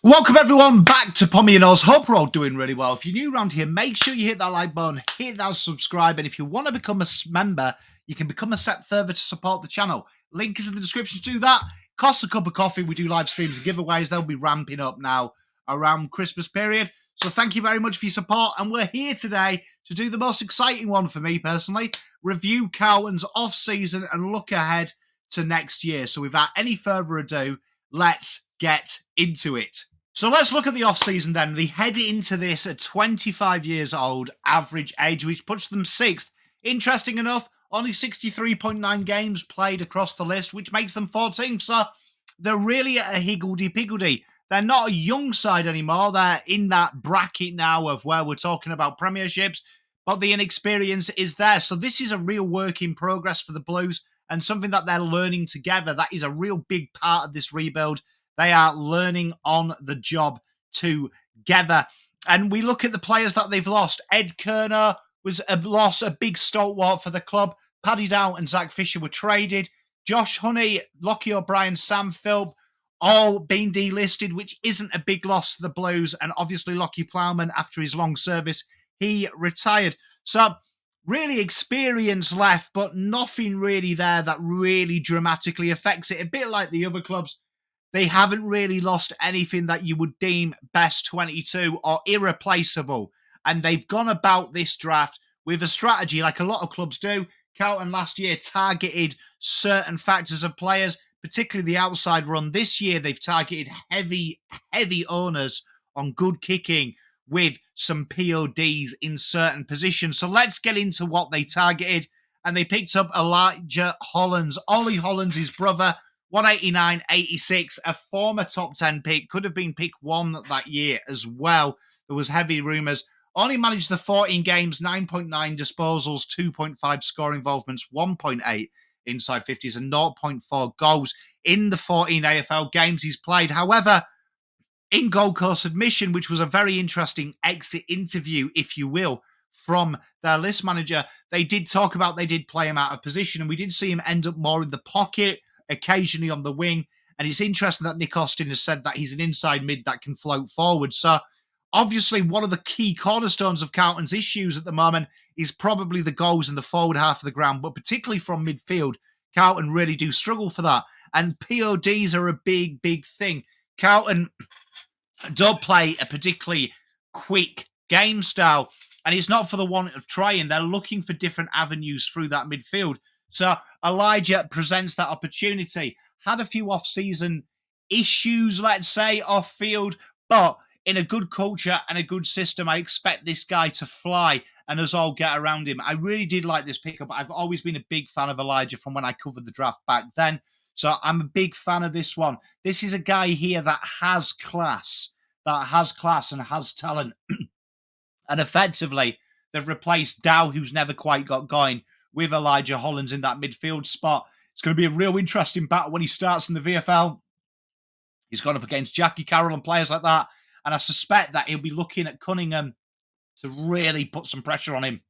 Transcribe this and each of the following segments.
Welcome everyone back to Pommy and Oz. Hope we're all doing really well. If you're new around here, make sure you hit that like button, hit that subscribe, and if you want to become a member, you can become a step further to support the channel. Link is in the description to do that. Costs a cup of coffee. We do live streams and giveaways. They'll be ramping up now around Christmas period. So thank you very much for your support. And we're here today to do the most exciting one for me personally, review Carlton's off-season and look ahead to next year. So without any further ado, let's get into it. So let's look at the off-season then. They head into this at 25 years old average age, which puts them 6th. Interesting enough, only 63.9 games played across the list, which makes them 14th. So they're really at a higgledy-piggledy. They're not a young side anymore. They're in that bracket now of where we're talking about premierships, but the inexperience is there. So this is a real work in progress for the Blues and something that they're learning together. That is a real big part of this rebuild. They are learning on the job together. And we look at the players that they've lost. Ed Kerner was a loss, a big stalwart for the club. Paddy Dow and Zach Fisher were traded. Josh Honey, Lockie O'Brien, Sam Philp, all being delisted, which isn't a big loss to the Blues. And obviously Lockie Plowman, after his long service, he retired. So really experience left, but nothing really there that really dramatically affects it. A bit like the other clubs. They haven't really lost anything that you would deem best 22 or irreplaceable. And they've gone about this draft with a strategy like a lot of clubs do. Carlton last year targeted certain factors of players, particularly the outside run. This year, they've targeted heavy owners on good kicking with some PODs in certain positions. So let's get into what they targeted. And they picked up Elijah Hollands, Ollie Hollands' brother, 189.86, a former top 10 pick, could have been pick 1 that year as well. There was heavy rumours. Only managed the 14 games, 9.9 disposals, 2.5 score involvements, 1.8 inside 50s, and 0.4 goals in the 14 AFL games he's played. However, in Gold Coast admission, which was a very interesting exit interview, if you will, from their list manager, they did talk about they did play him out of position, and we did see him end up more in the pocket, occasionally on the wing. And it's interesting that Nick Austin has said that he's an inside mid that can float forward. So obviously one of the key cornerstones of Carlton's issues at the moment is probably the goals in the forward half of the ground, but particularly from midfield, Carlton really do struggle for that. And PODs are a big thing. Carlton don't play a particularly quick game style, and it's not for the want of trying. They're looking for different avenues through that midfield. So Elijah presents that opportunity. Had a few off-season issues, let's say, off-field, but in a good culture and a good system, I expect this guy to fly and us all get around him. I really did like this pickup. I've always been a big fan of Elijah from when I covered the draft back then. So I'm a big fan of this one. This is a guy here that has class and has talent. And effectively, they've replaced Dow, who's never quite got going, with Elijah Hollands in that midfield spot. It's going to be a real interesting battle when he starts in the VFL. He's gone up against Jackie Carroll and players like that. And I suspect that he'll be looking at Cunningham to really put some pressure on him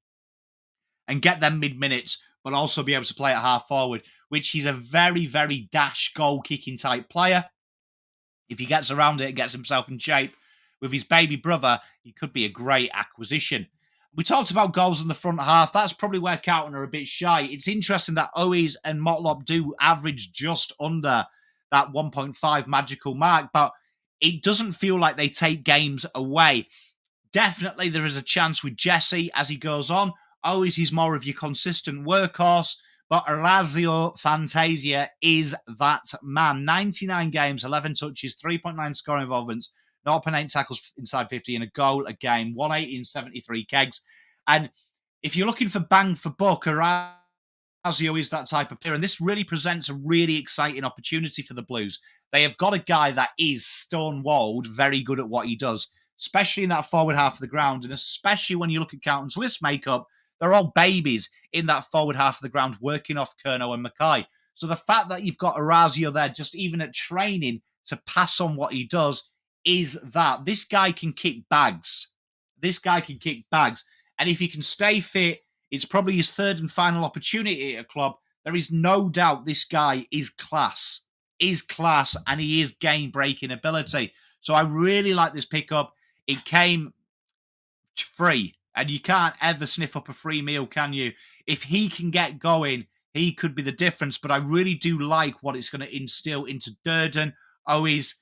and get them mid-minutes, but also be able to play at half forward, which he's a very dash goal-kicking type player. If he gets around it and gets himself in shape with his baby brother, he could be a great acquisition. We talked about goals in the front half. That's probably where Carlton are a bit shy. It's interesting that Owies and Motlop do average just under that 1.5 magical mark, but it doesn't feel like they take games away. Definitely there is a chance with Jesse as he goes on. Owies is more of your consistent workhorse, but Orazio Fantasia is that man. 99 games, 11 touches, 3.9 score involvements, 0.8 tackles inside 50 and a goal a game, 180 in 73 kegs. And if you're looking for bang for buck, Orazio is that type of player. And this really presents a really exciting opportunity for the Blues. They have got a guy that is stone-walled, very good at what he does, especially in that forward half of the ground. And especially when you look at Carlton's list makeup, they're all babies in that forward half of the ground working off Curnow and Mackay. So the fact that you've got Orazio there, just even at training, to pass on what he does, is that this guy can kick bags. And if he can stay fit, it's probably his third and final opportunity at a club. There is no doubt this guy is class. is class and he is game-breaking ability. So I really like this pickup. It came free, and you can't ever sniff up a free meal, can you? If he can get going, he could be the difference. But I really do like what it's going to instill into Durden, Owies,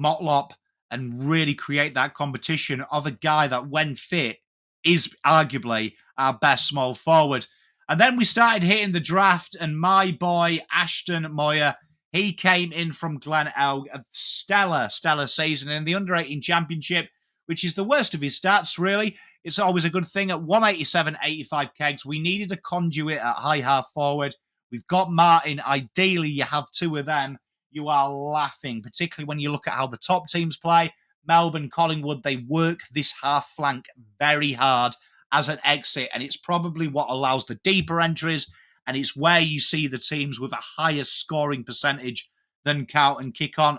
Motlop, and really create that competition of a guy that, when fit, is arguably our best small forward. And then we started hitting the draft, and my boy, Ashton Moyer, he came in from Glenelg, a stellar season in the under-18 championship, which is the worst of his stats, really. It's always a good thing. At 187.85 kegs, we needed a conduit at high half forward. We've got Martin. Ideally, you have two of them. You are laughing, particularly when you look at how the top teams play. Melbourne, Collingwood, they work this half flank very hard as an exit, and it's probably what allows the deeper entries, and it's where you see the teams with a higher scoring percentage than Carlton kick on.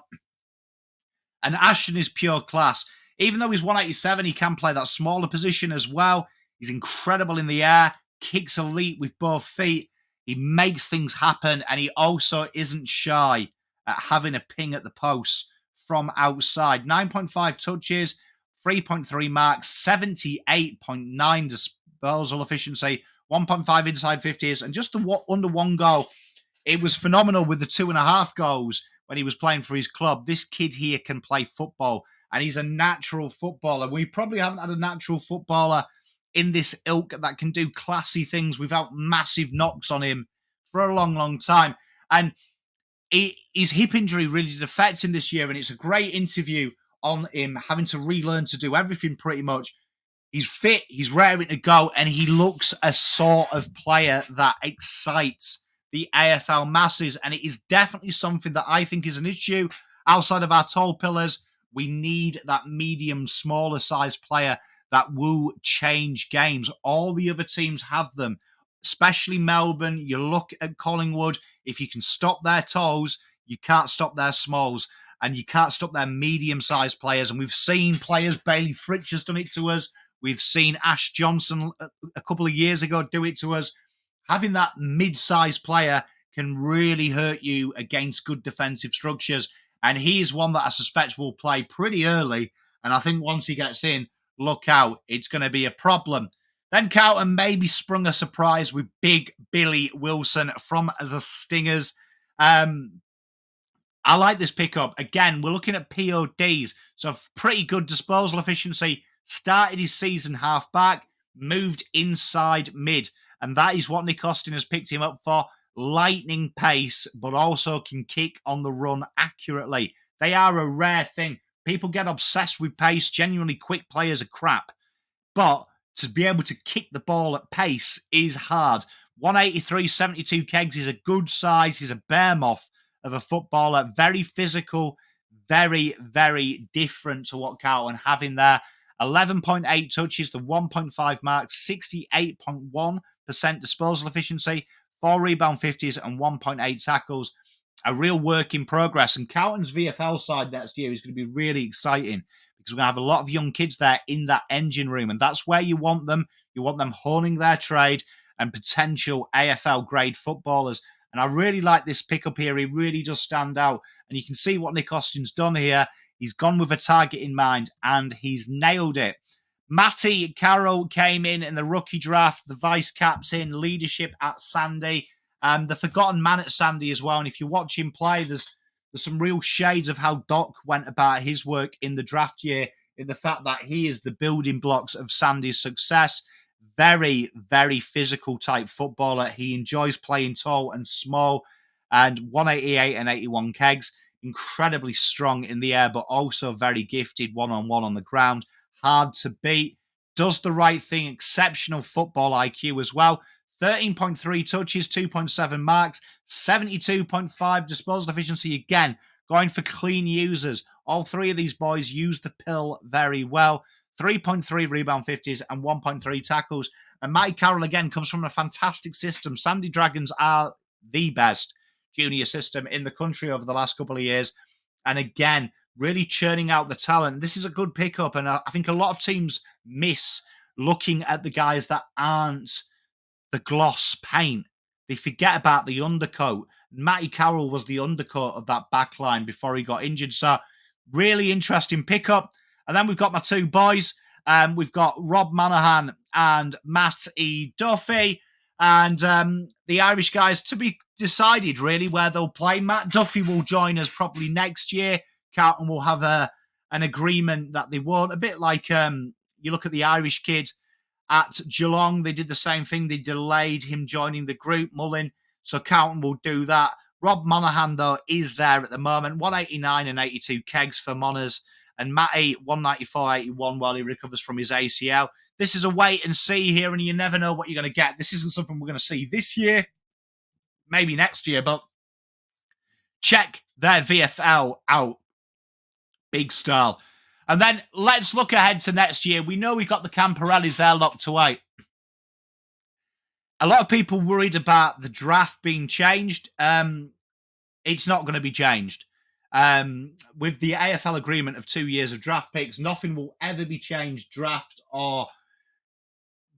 And Ashton is pure class. Even though he's 187, he can play that smaller position as well. He's incredible in the air, kicks elite with both feet. He makes things happen, and he also isn't shy at having a ping at the post from outside. 9.5 touches, 3.3 marks, 78.9 disposal efficiency, 1.5 inside 50s, and just under one goal. It was phenomenal with the 2.5 goals when he was playing for his club. This kid here can play football, and he's a natural footballer. We probably haven't had a natural footballer in this ilk that can do classy things without massive knocks on him for a long, long time. And his hip injury really did affect him this year, and it's a great interview on him having to relearn to do everything pretty much. He's fit, he's raring to go, and he looks a sort of player that excites the AFL masses, and it is definitely something that I think is an issue outside of our tall pillars. We need that medium, smaller size player that will change games. All the other teams have them, especially Melbourne. You look at Collingwood. If you can stop their talls, you can't stop their smalls, and you can't stop their medium-sized players. And we've seen players, Bailey Fritsch has done it to us. We've seen Ash Johnson a couple of years ago do it to us. Having that mid-sized player can really hurt you against good defensive structures. And he's one that I suspect will play pretty early. And I think once he gets in, look out, it's going to be a problem. Then Carlton maybe sprung a surprise with big Billy Wilson from the Stingers. I like this pickup. Again, we're looking at PODs. So pretty good disposal efficiency. Started his season half back, moved inside mid. And that is what Nick Austin has picked him up for. Lightning pace, but also can kick on the run accurately. They are a rare thing. People get obsessed with pace. Genuinely quick players are crap. But to be able to kick the ball at pace is hard. 183, 72 kegs is a good size. He's a behemoth of a footballer. Very physical. Very, very different to what Carlton have in there. 11.8 touches, the 1.5 marks, 68.1% disposal efficiency, 4 rebound 50s and 1.8 tackles. A real work in progress. And Carlton's VFL side next year is going to be really exciting because we're going to have a lot of young kids there in that engine room. And that's where you want them. You want them honing their trade and potential AFL grade footballers. And I really like this pickup here. He really does stand out. And you can see what Nick Austin's done here. He's gone with a target in mind, and he's nailed it. Matty Carroll came in the rookie draft, the vice-captain, leadership at Sandy, the forgotten man at Sandy as well. And if you watch him play, there's some real shades of how Doc went about his work in the draft year, in the fact that he is the building blocks of Sandy's success. Very, very physical type footballer. He enjoys playing tall and small, and 188 and 81 kegs. Incredibly strong in the air, but also very gifted one-on-one on the ground. Hard to beat. Does the right thing. Exceptional football IQ as well. 13.3 touches, 2.7 marks, 72.5 disposal efficiency. Again, going for clean users. All three of these boys use the pill very well. 3.3 rebound 50s and 1.3 tackles. And Matty Carroll, again, comes from a fantastic system. Sandy Dragons are the best junior system in the country over the last couple of years. And again, really churning out the talent. This is a good pickup. And I think a lot of teams miss looking at the guys that aren't the gloss paint. They forget about the undercoat. Matty Carroll was the undercut of that back line before he got injured. So really interesting pickup. And then we've got my two boys. We've got Rob Monaghan and Matt E. Duffy. And the Irish guys, to be decided really where they'll play. Matt Duffy will join us probably next year. Carlton will have an agreement that they won't. A bit like you look at the Irish kid at Geelong, they did the same thing. They delayed him joining the group, Mullin. So Carlton will do that. Rob Monaghan, though, is there at the moment. 189 and 82 kegs for Moners. And Matty, 194.81 while he recovers from his ACL. This is a wait and see here, and you never know what you're going to get. This isn't something we're going to see this year, maybe next year, but check their VFL out. Big style. And then let's look ahead to next year. We know we've got the Camporellis there locked away. A lot of people worried about the draft being changed. It's not going to be changed. With the AFL agreement of 2 years of draft picks, nothing will ever be changed draft or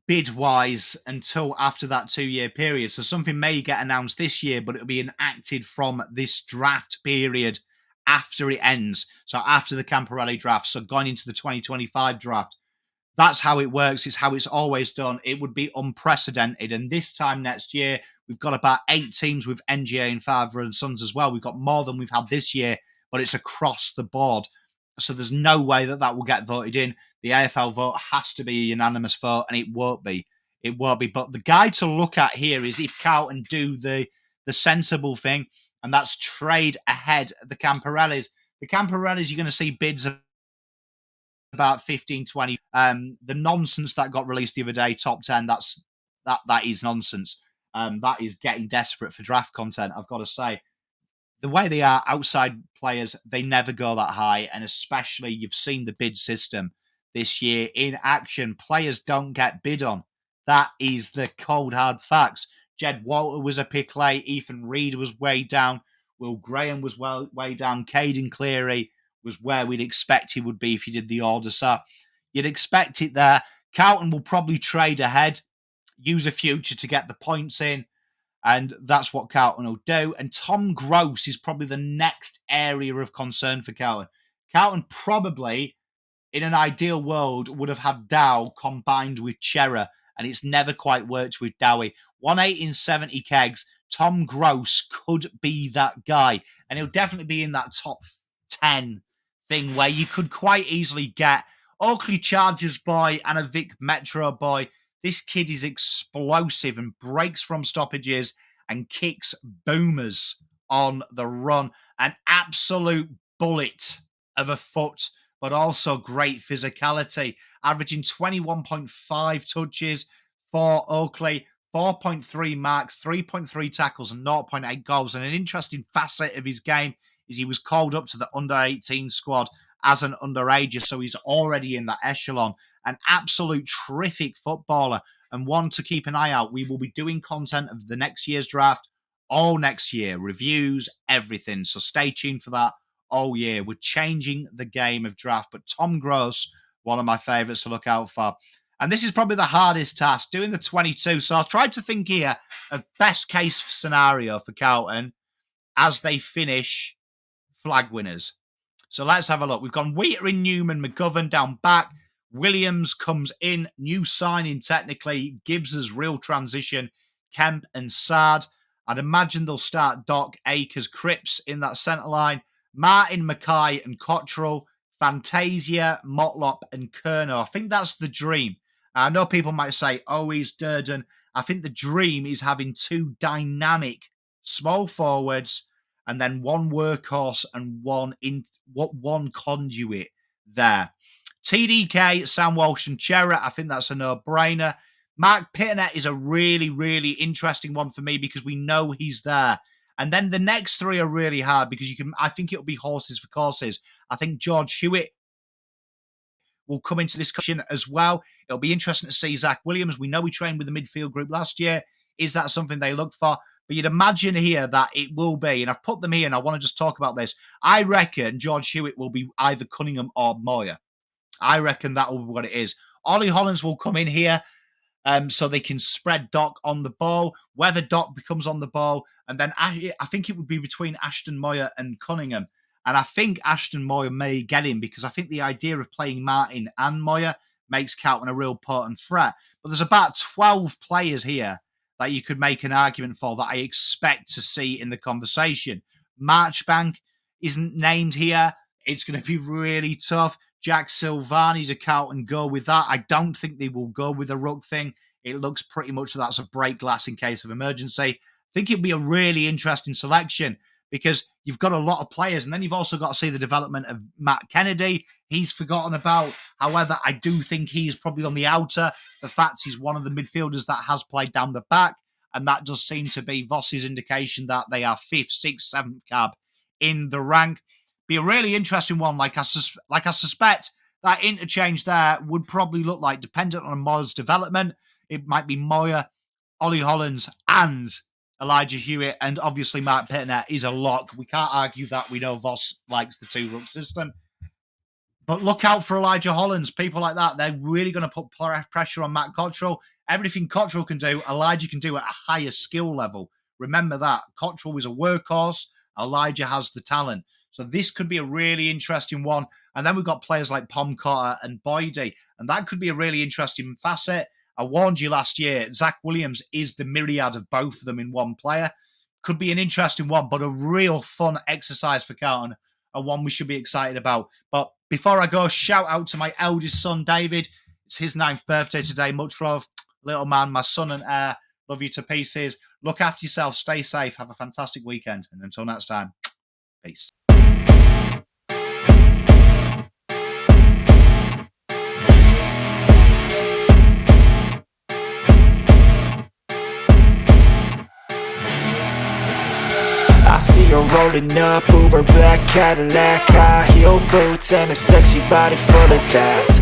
bid-wise until after that 2-year period. So something may get announced this year, but it'll be enacted from this draft period after it ends. So after the Camporelli draft, so going into the 2025 draft. That's how it works. It's how it's always done. It would be unprecedented. And this time next year, we've got about 8 teams with NGA and father and sons as well. We've got more than we've had this year, but it's across the board. So there's no way that will get voted in. The AFL vote has to be a unanimous vote, and it won't be. It won't be. But the guy to look at here is if Carlton do the sensible thing, and that's trade ahead of the Camporellis. The Camporellis, you're going to see bids of about 15, 20. The nonsense that got released the other day, top 10, that is nonsense. That is getting desperate for draft content, I've got to say. The way they are, outside players, they never go that high. And especially, you've seen the bid system this year in action. Players don't get bid on. That is the cold, hard facts. Jed Walter was a pick late. Ethan Reid was way down. Will Graham was way down. Caden Cleary was where we'd expect he would be if he did the order. So you'd expect it there. Carlton will probably trade ahead, use a future to get the points in. And that's what Carlton will do. And Tom Gross is probably the next area of concern for Carlton. Carlton probably, in an ideal world, would have had Dow combined with Chera, and it's never quite worked with Dowie. 180 and 70 kegs. Tom Gross could be that guy. And he'll definitely be in that top 10 thing where you could quite easily get Oakley Chargers boy and a Vic Metro boy. This kid is explosive and breaks from stoppages and kicks boomers on the run. An absolute bullet of a foot, but also great physicality. Averaging 21.5 touches for Oakley, 4.3 marks, 3.3 tackles, and 0.8 goals. And an interesting facet of his game is he was called up to the under-18 squad as an underager, so he's already in that echelon. An absolute terrific footballer and one to keep an eye out. We will be doing content of the next year's draft all next year, reviews, everything. So stay tuned for that all year. We're changing the game of draft, but Tom Gross, one of my favourites to look out for. And this is probably the hardest task, doing the 22. So I've tried to think here of best case scenario for Carlton as they finish flag winners. So let's have a look. We've gone Wheater in Newman, McGovern down back. Williams comes in, new signing technically. Gibbs' real transition. Kemp and Sard. I'd imagine they'll start Doc, Akers, Cripps in that centre line. Martin, Mackay and Cottrell. Fantasia, Motlop and Kerno. I think that's the dream. I know people might say, oh, he's Durden. I think the dream is having 2 dynamic small forwards and then one workhorse and one conduit there. TDK, Sam Walsh and Chera, I think that's a no-brainer. Mark Pitternet is a really, really interesting one for me because we know he's there. And then the next 3 are really hard because I think it'll be horses for courses. I think George Hewitt will come into this discussion as well. It'll be interesting to see Zach Williams. We know he trained with the midfield group last year. Is that something they look for? But you'd imagine here that it will be, and I've put them here and I want to just talk about this. I reckon George Hewitt will be either Cunningham or Moyer. I reckon that will be what it is. Ollie Hollands will come in here. so they can spread Doc on the ball, whether Doc becomes on the ball, and then I think it would be between Ashton Moyer and Cunningham. And I think Ashton Moyer may get him because I think the idea of playing Martin and Moyer makes Carlton a real potent threat. But there's about 12 players here that you could make an argument for that I expect to see in the conversation. Marchbank isn't named here. It's going to be really tough. Jack Silvani's a Carlton go with that. I don't think they will go with a ruck thing. It looks pretty much that's a break glass in case of emergency. I think it'll be a really interesting selection because you've got a lot of players, and then you've also got to see the development of Matt Kennedy. He's forgotten about. However, I do think he's probably on the outer. The fact he's one of the midfielders that has played down the back, and that does seem to be Voss's indication that they are 5th, 6th, 7th cab in the rank. Be a really interesting one. Like I suspect that interchange there would probably look like, dependent on Moyer's development, it might be Moyer, Ollie Hollands, and Elijah Hewitt, and obviously Mark Pitner is a lock. We can't argue that. We know Voss likes the 2-ruck system. But look out for Elijah Hollands. People like that, they're really going to put pressure on Matt Cottrell. Everything Cottrell can do, Elijah can do at a higher skill level. Remember that. Cottrell is a workhorse. Elijah has the talent. So this could be a really interesting one. And then we've got players like Pomcotter and Boydie. And that could be a really interesting facet. I warned you last year, Zach Williams is the myriad of both of them in one player. Could be an interesting one, but a real fun exercise for Carlton, and one we should be excited about. But before I go, shout out to my eldest son, David. It's his 9th birthday today. Much love, little man, my son and heir. Love you to pieces. Look after yourself. Stay safe. Have a fantastic weekend. And until next time, peace. I see her rolling up, Uber black Cadillac, high heel boots and a sexy body full of tats.